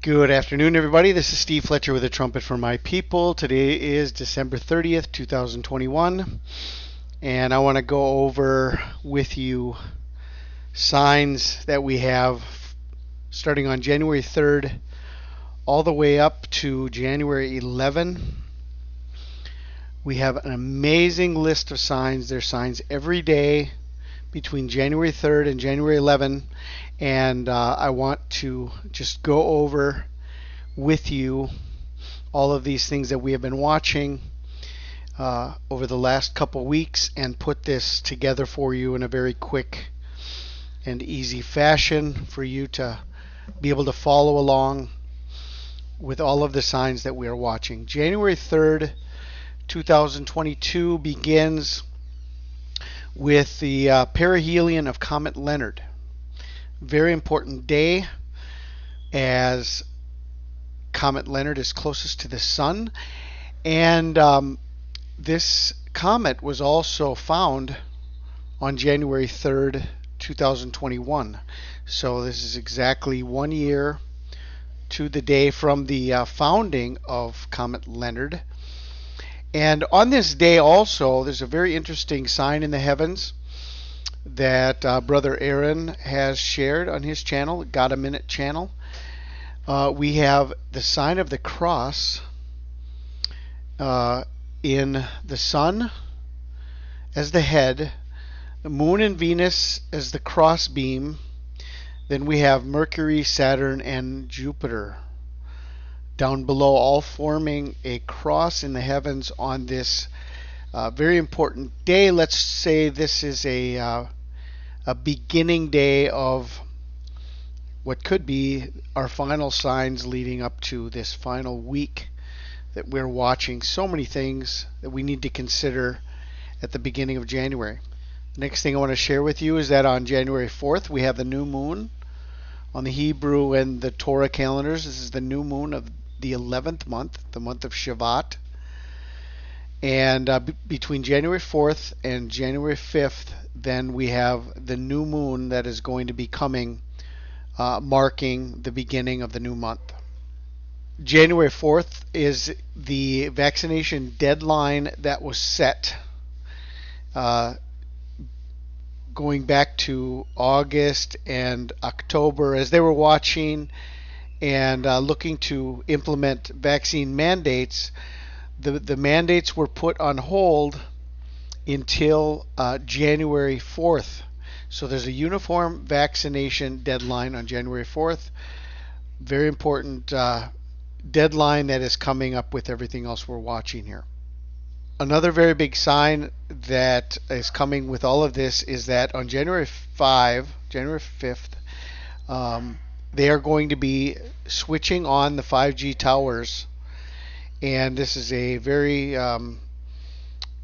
Good afternoon, everybody. This is Steve Fletcher with A Trumpet for My People. Today is December 30th, 2021, and I want to go over with you signs that we have starting on January 3rd all the way up to January 11. We have an amazing list of signs. There's signs every day between January 3rd and January 11, and I want to just go over with you all of these things that we have been watching over the last couple weeks and put this together for you in a very quick and easy fashion for you to be able to follow along with all of the signs that we are watching. January 3rd, 2022 begins with the perihelion of Comet Leonard. Very important day as Comet Leonard is closest to the Sun, and this comet was also found on January 3rd, 2021. So this is exactly 1 year to the day from the founding of Comet Leonard. And on this day also, there's a very interesting sign in the heavens that Brother Aaron has shared on his channel, Got a Minute channel. We have the sign of the cross in the sun as the head, the moon and Venus as the cross beam. Then we have Mercury, Saturn, and Jupiter down below, all forming a cross in the heavens on this very important day. Let's say this is a beginning day of what could be our final signs leading up to this final week that we're watching. So many things that we need to consider at the beginning of January. The next thing I want to share with you is that on January 4th we have the new moon on the Hebrew and the Torah calendars. This is the new moon of the 11th month, the month of Shavat. And between January 4th and January 5th, then we have the new moon that is going to be coming, marking the beginning of the new month. January 4th is the vaccination deadline that was set going back to August and October as they were watching and looking to implement vaccine mandates. The mandates were put on hold until January 4th. So there's a uniform vaccination deadline on January 4th. Very important deadline that is coming up with everything else we're watching here. Another very big sign that is coming with all of this is that on January 5th, they are going to be switching on the 5G towers, and this is a very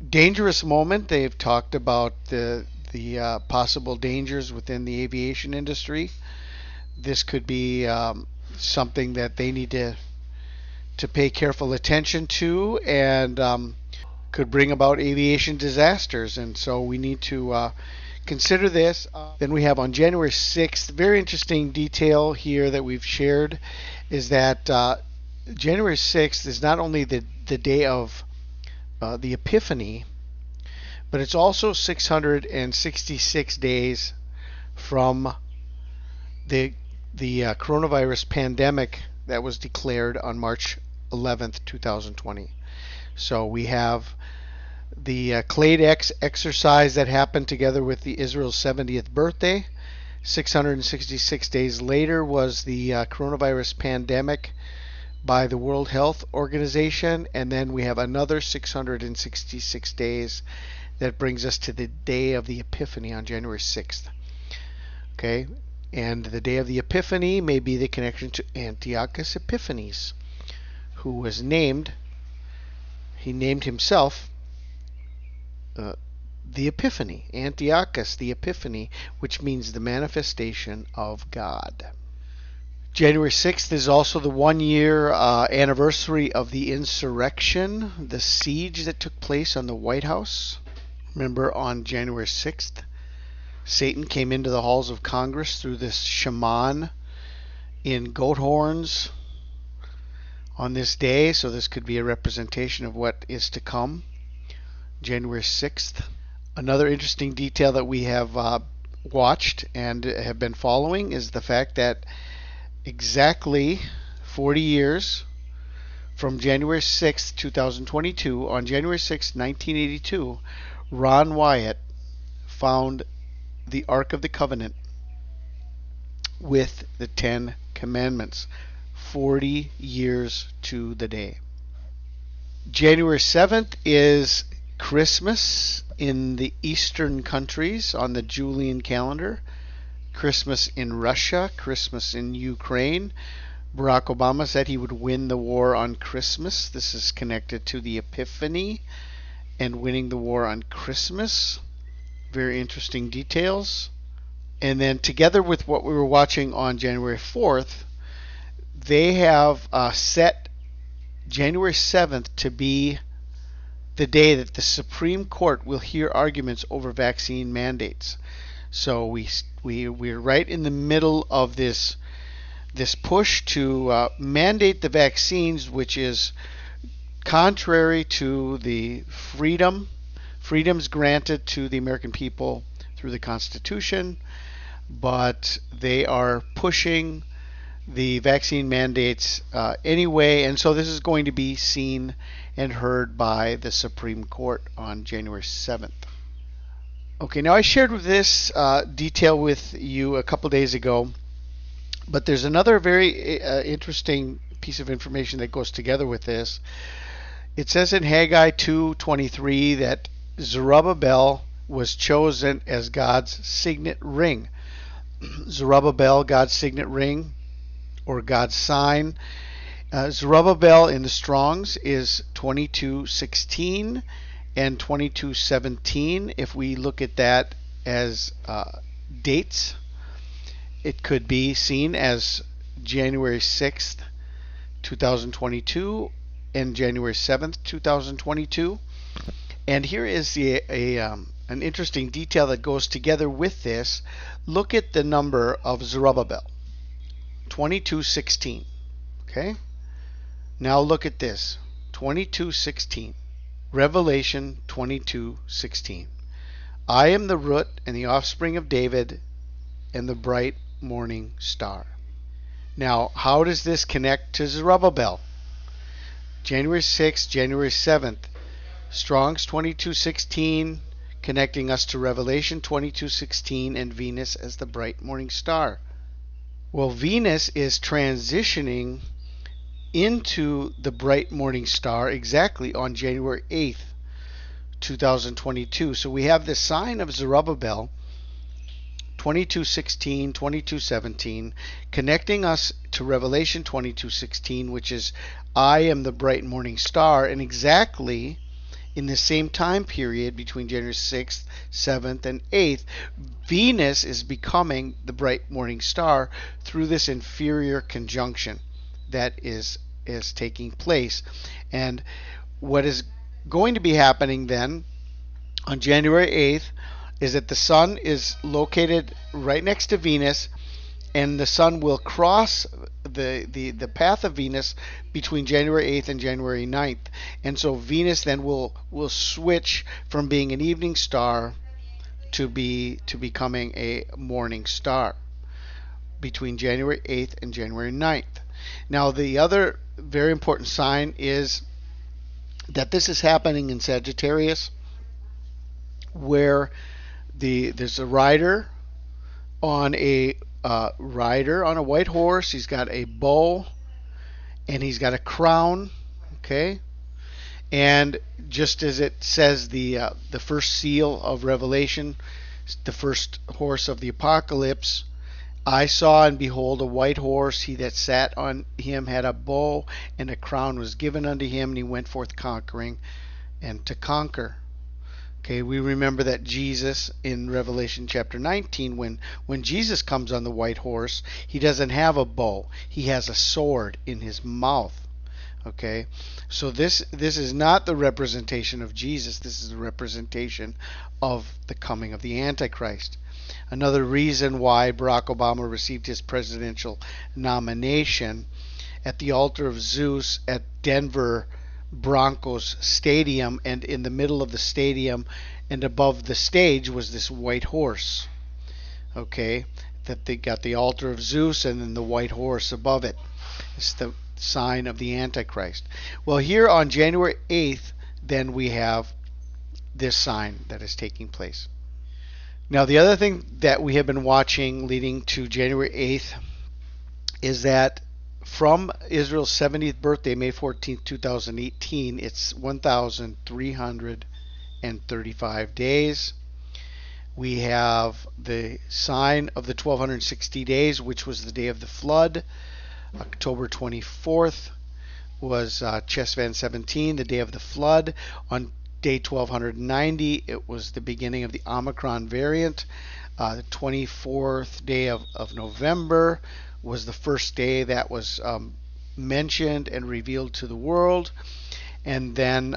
dangerous moment. They've talked about the possible dangers within the aviation industry. This could be something that they need to pay careful attention to, and could bring about aviation disasters, and so we need to consider this. Then we have on January 6th, very interesting detail here that we've shared is that January 6th is not only the day of the Epiphany, but it's also 666 days from the coronavirus pandemic that was declared on March 11th, 2020. So we have the Clade X exercise that happened together with the Israel's 70th birthday. 666 days later was the coronavirus pandemic by the World Health Organization, and then we have another 666 days that brings us to the day of the Epiphany on January 6th. Okay, and the day of the Epiphany may be the connection to Antiochus Epiphanes, who was named, he named himself the Epiphany, Antiochus the Epiphany, which means the manifestation of God. January 6th is also the 1 year anniversary of the insurrection, the siege that took place on the White House. Remember, on January 6th, Satan came into the halls of Congress through this shaman in goat horns on this day, so this could be a representation of what is to come, January 6th. Another interesting detail that we have watched and have been following is the fact that exactly 40 years from January 6th, 2022, on January 6th, 1982, Ron Wyatt found the Ark of the Covenant with the 10 Commandments. 40 years to the day. January 7th is Christmas in the Eastern countries on the Julian calendar. Christmas in Russia, Christmas in Ukraine. Barack Obama said he would win the war on Christmas. This is connected to the Epiphany and winning the war on Christmas. Very interesting details. And then together with what we were watching on January 4th, they have set January 7th to be the day that the Supreme Court will hear arguments over vaccine mandates. So we're right in the middle of this push to mandate the vaccines, which is contrary to the freedoms granted to the American people through the Constitution, but they are pushing the vaccine mandates anyway, and so this is going to be seen and heard by the Supreme Court on January 7th. Okay, now I shared this detail with you a couple days ago, but there's another very interesting piece of information that goes together with this. It says in Haggai 2:23 that Zerubbabel was chosen as God's signet ring. Zerubbabel, God's signet ring, or God's sign. Zerubbabel in the Strongs is 22:16 and 22:17. If we look at that as dates, it could be seen as January 6th, 2022 and January 7th, 2022. And here is an interesting detail that goes together with this. Look at the number of Zerubbabel. 22:16. Okay? Now look at this. 22:16. Revelation 22:16. I am the root and the offspring of David and the bright morning star. Now, how does this connect to Zerubbabel? January 6th, January 7th. Strong's 22:16 connecting us to Revelation 22:16 and Venus as the bright morning star. Well, Venus is transitioning into the bright morning star exactly on January 8th, 2022. So we have the sign of Zerubbabel, 22:16, 22:17, connecting us to Revelation 22:16, which is I am the bright morning star, and exactly in the same time period between January 6th, 7th, and 8th, Venus is becoming the bright morning star through this inferior conjunction that is taking place. And what is going to be happening then on January 8th is that the sun is located right next to Venus, and the sun will cross the path of Venus between January 8th and January 9th. And so Venus then will switch from being an evening star to becoming a morning star between January 8th and January 9th. Now, the other very important sign is that this is happening in Sagittarius, where there's a rider on a white horse. He's got a bow and he's got a crown. Okay, and just as it says, the first seal of Revelation, the first horse of the apocalypse, I saw and behold a white horse. He that sat on him had a bow, and a crown was given unto him, and he went forth conquering and to conquer. Okay, we remember that Jesus in Revelation chapter 19, when Jesus comes on the white horse, he doesn't have a bow. He has a sword in his mouth. Okay, so this is not the representation of Jesus. This is the representation of the coming of the Antichrist. Another reason why Barack Obama received his presidential nomination at the altar of Zeus at Denver Broncos Stadium, and in the middle of the stadium and above the stage was this white horse. Okay, that they got the altar of Zeus and then the white horse above it. It's the sign of the Antichrist. Well, here on January 8th, then we have this sign that is taking place. Now, the other thing that we have been watching leading to January 8th is that from Israel's 70th birthday, May 14th, 2018, it's 1,335 days. We have the sign of the 1260 days, which was the day of the flood. October 24th was Chesvan 17, the day of the flood. On day 1290, it was the beginning of the Omicron variant. The 24th day of November was the first day that was mentioned and revealed to the world. And then,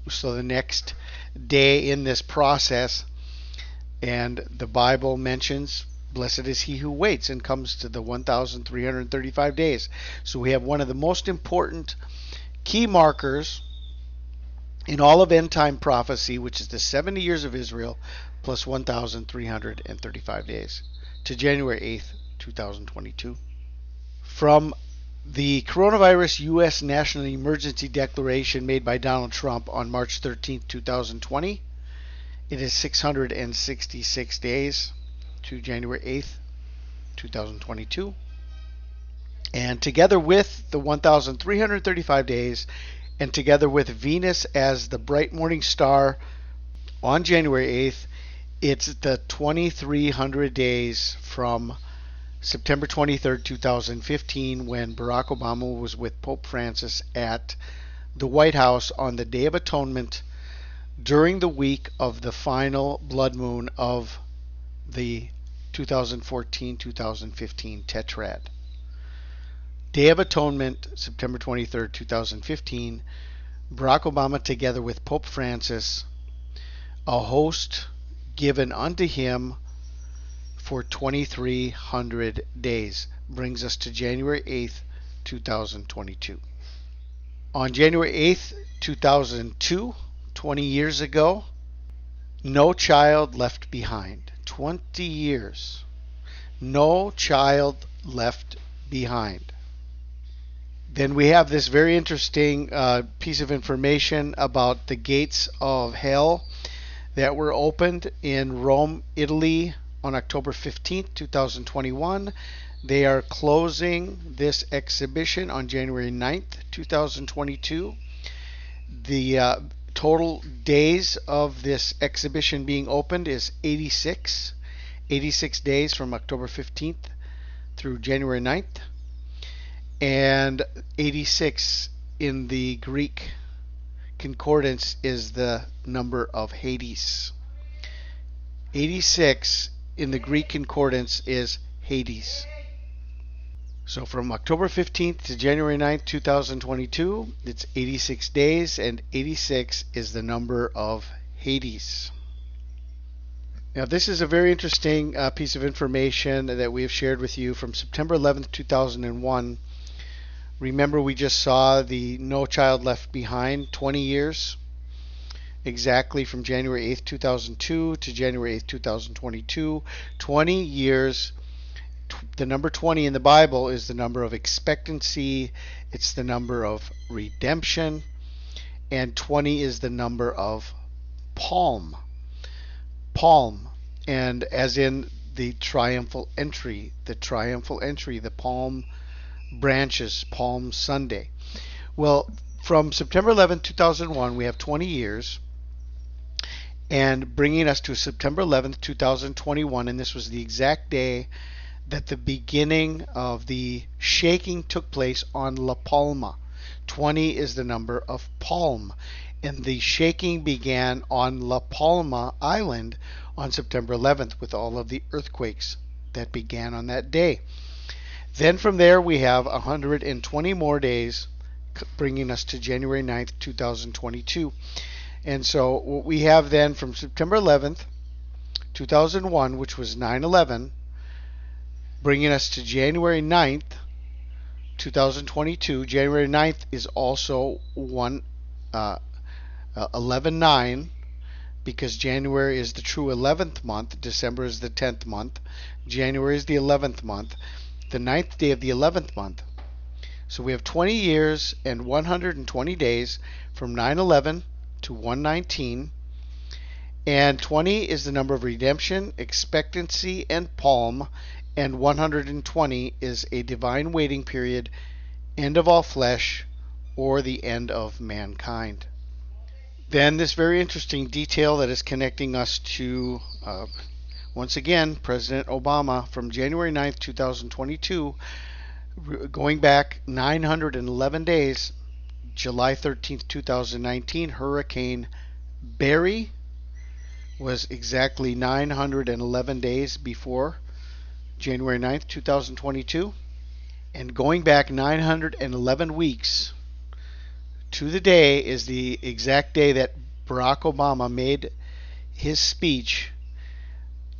so the next day in this process, and the Bible mentions, blessed is he who waits, and comes to the 1,335 days. So we have one of the most important key markers in all of end time prophecy, which is the 70 years of Israel plus 1,335 days to January 8th, 2022. From the coronavirus U.S. national emergency declaration made by Donald Trump on March 13th, 2020, it is 666 days to January 8th, 2022. And together with the 1,335 days, and together with Venus as the bright morning star on January 8th, it's the 2,300 days from September 23rd, 2015, when Barack Obama was with Pope Francis at the White House on the Day of Atonement during the week of the final blood moon of the 2014-2015 tetrad. Day of Atonement, September 23rd, 2015, Barack Obama together with Pope Francis, a host given unto him for 2,300 days, brings us to January 8th, 2022. On January 8th, 2002, 20 years ago, no child left behind. 20 years. No child left behind. Then we have this very interesting piece of information about the gates of hell that were opened in Rome, Italy on October 15th, 2021. They are closing this exhibition on January 9th, 2022. The total days of this exhibition being opened is 86 days from October 15th through January 9th, and 86 in the Greek concordance is the number of Hades. 86 in the Greek concordance is Hades. So from October 15th to January 9th, 2022, it's 86 days, and 86 is the number of Hades. Now, this is a very interesting piece of information that we have shared with you from September 11th, 2001. Remember, we just saw the No Child Left Behind 20 years, exactly from January 8th, 2002 to January 8th, 2022. 20 years. The number 20 in the Bible is the number of expectancy. It's the number of redemption. And 20 is the number of palm. Palm. And as in the triumphal entry, the palm branches, Palm Sunday. Well, from September 11th, 2001, we have 20 years. And bringing us to September 11th, 2021, and this was the exact day that the beginning of the shaking took place on La Palma. 20 is the number of palm, and the shaking began on La Palma Island on September 11th with all of the earthquakes that began on that day. Then from there we have 120 more days, bringing us to January 9th, 2022. And so what we have then from September 11th, 2001, which was 9/11, bringing us to January 9th, 2022, January 9th is also 11/9, because January is the true 11th month, December is the 10th month, January is the 11th month, the 9th day of the 11th month. So we have 20 years and 120 days from 9/11 to 1/19, and 20 is the number of redemption, expectancy, and palm, and 120 is a divine waiting period, end of all flesh, or the end of mankind. Then this very interesting detail that is connecting us to, once again, President Obama from January 9th, 2022, going back 911 days, July 13th, 2019, Hurricane Barry was exactly 911 days before January 9th, 2022. And going back 911 weeks to the day is the exact day that Barack Obama made his speech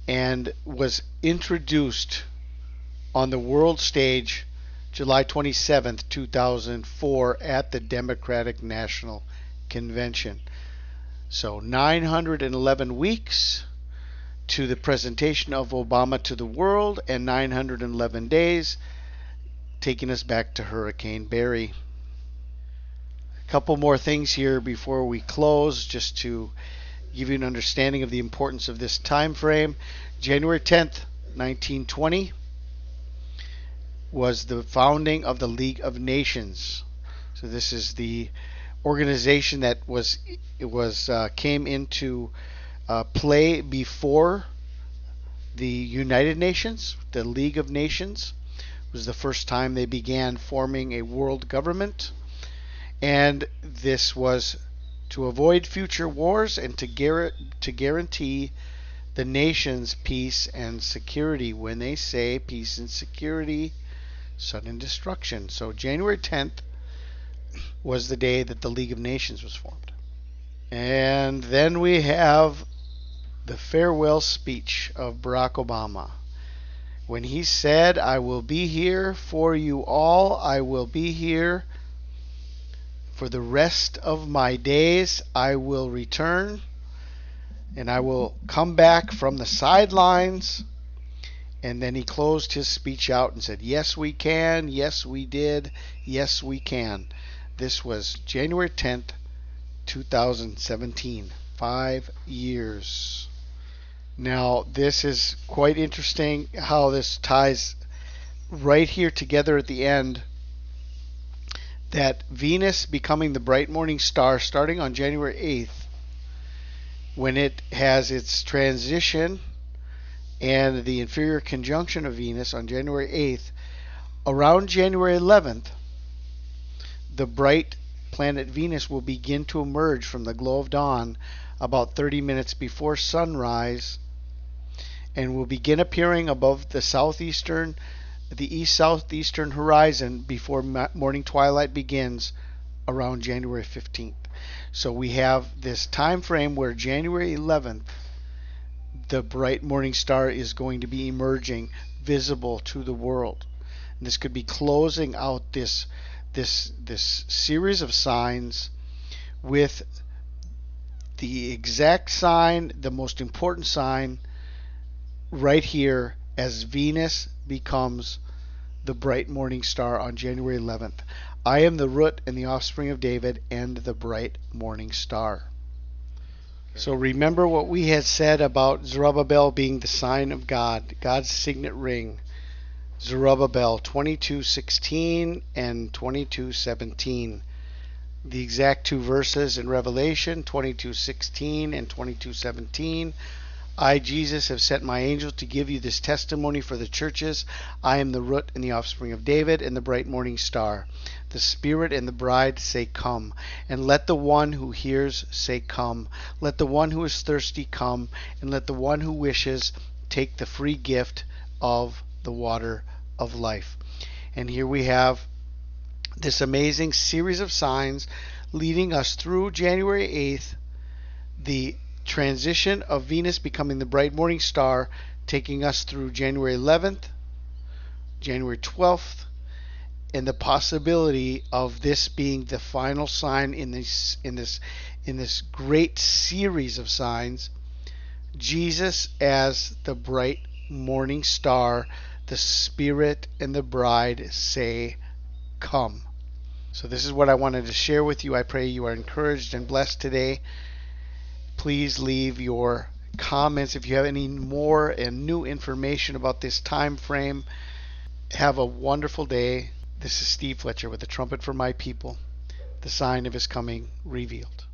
and was introduced on the world stage July 27th, 2004 at the Democratic National Convention. So 911 weeks to the presentation of Obama to the world, and 911 days taking us back to Hurricane Barry. A couple more things here before we close, just to give you an understanding of the importance of this time frame. January 10th, 1920 was the founding of the League of Nations. So this is the organization that came into play before the United Nations. The League of Nations was the first time they began forming a world government, and this was to avoid future wars and to guarantee the nation's peace and security. When they say peace and security, sudden destruction. So January 10th was the day that the League of Nations was formed. And then we have the farewell speech of Barack Obama, when he said, "I will be here for you all. I will be here for the rest of my days. I will return, and I will come back from the sidelines." And then he closed his speech out and said, "Yes, we can. Yes, we did. Yes, we can." This was January 10th, 2017. 5 years. Now, this is quite interesting how this ties right here together at the end, that Venus becoming the bright morning star starting on January 8th, when it has its transition and the inferior conjunction of Venus on January 8th, around January 11th, the bright planet Venus will begin to emerge from the glow of dawn about 30 minutes before sunrise, and will begin appearing above the east-southeastern horizon before morning twilight begins around January 15th. So we have this time frame where January 11th, the bright morning star is going to be emerging, visible to the world. And this could be closing out this series of signs with the exact sign, the most important sign, right here as Venus becomes the bright morning star on January 11th. I am the root and the offspring of David and the bright morning star. So remember what we had said about Zerubbabel being the sign of God, God's signet ring. Zerubbabel 22:16 and 22:17. The exact two verses in Revelation 22:16 and 22:17. I, Jesus, have sent my angel to give you this testimony for the churches. I am the root and the offspring of David and the bright morning star. The Spirit and the bride say, "Come." And let the one who hears say, "Come." Let the one who is thirsty come, and let the one who wishes take the free gift of the water of life. And here we have this amazing series of signs leading us through January 8th, the transition of Venus becoming the bright morning star, taking us through January 11th, January 12th, and the possibility of this being the final sign in this great series of signs. Jesus as the bright morning star, the Spirit and the bride say, "Come." So this is what I wanted to share with you. I pray you are encouraged and blessed today. Please leave your comments if you have any more and new information about this time frame. Have a wonderful day. This is Steve Fletcher with the Trumpet for My People, the sign of His coming revealed.